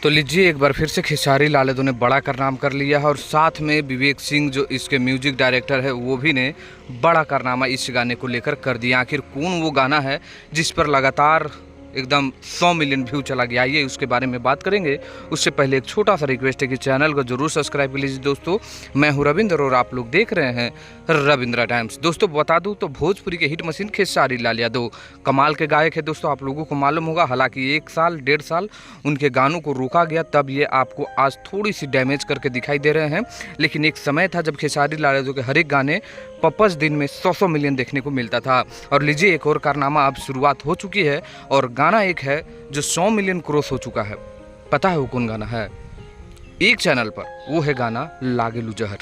तो लीजिए, एक बार फिर से खेसारी लाल यादव ने बड़ा कारनामा कर लिया है और साथ में विवेक सिंह जो इसके म्यूजिक डायरेक्टर है वो भी ने बड़ा कारनामा इस गाने को लेकर कर दिया। आखिर कौन वो गाना है जिस पर लगातार एकदम 100 मिलियन व्यू चला गया, आइए उसके बारे में बात करेंगे। उससे पहले एक छोटा सा रिक्वेस्ट है कि चैनल को जरूर सब्सक्राइब कर लीजिए। दोस्तों, मैं हूं रविंद्र और आप लोग देख रहे हैं रविंद्रा टाइम्स। दोस्तों, बता दूं तो भोजपुरी के हिट मशीन खेसारी लाल यादव कमाल के गायक है। दोस्तों, आप लोगों को मालूम होगा, हालांकि 1 साल 1.5 साल उनके गानों को रोका गया, तब ये आपको आज थोड़ी सी डैमेज करके दिखाई दे रहे हैं। लेकिन एक समय था जब खेसारी लाल यादव के हर एक गाने पपस दिन में 100 मिलियन देखने को मिलता था। और लीजिए, एक और कारनामा अब शुरुआत हो चुकी है और गाना एक है जो 100 मिलियन क्रॉस हो चुका है। पता है वो कौन गाना है? एक चैनल पर वो है गाना लागेलू जहर,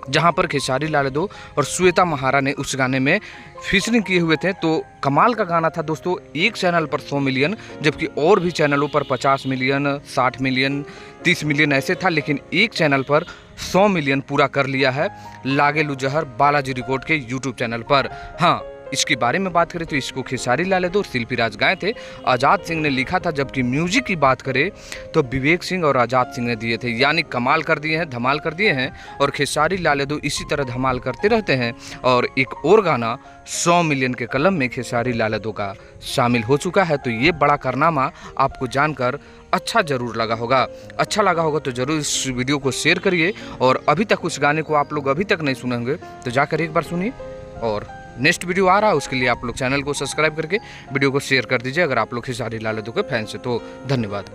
जहां पर खेसारी लाल यादव और श्वेता महारा ने उस गाने में फीचरिंग किए हुए थे। तो कमाल का गाना था दोस्तों। एक चैनल पर 100 मिलियन, जबकि और भी चैनलों पर 50 मिलियन, 60 मिलियन, 30 मिलियन ऐसे था, लेकिन एक चैनल पर 100 मिलियन पूरा कर लिया है लागेलू जहर बालाजी रिकॉर्ड के यूट्यूब चैनल पर। हाँ, इसके बारे में बात करें तो इसको खेसारी लाल यादव और शिल्पी राज गाए थे, आज़ाद सिंह ने लिखा था। जबकि म्यूजिक की बात करें तो विवेक सिंह और आज़ाद सिंह ने दिए थे। यानी कमाल कर दिए हैं, धमाल कर दिए हैं। और खेसारी लाल यादव इसी तरह धमाल करते रहते हैं। और एक और गाना 100 मिलियन के कलम में खेसारी लाल यादव का शामिल हो चुका है। तो ये बड़ा कारनामा आपको जानकर अच्छा जरूर लगा होगा। अच्छा लगा होगा तो जरूर इस वीडियो को शेयर करिए। और अभी तक उस गाने को आप लोग अभी तक नहीं सुने होंगे तो जाकर एक बार सुनिए। और नेक्स्ट वीडियो आ रहा है, उसके लिए आप लोग चैनल को सब्सक्राइब करके वीडियो को शेयर कर दीजिए अगर आप लोग खेसारी लाल यादव के फैंस हैं तो। धन्यवाद।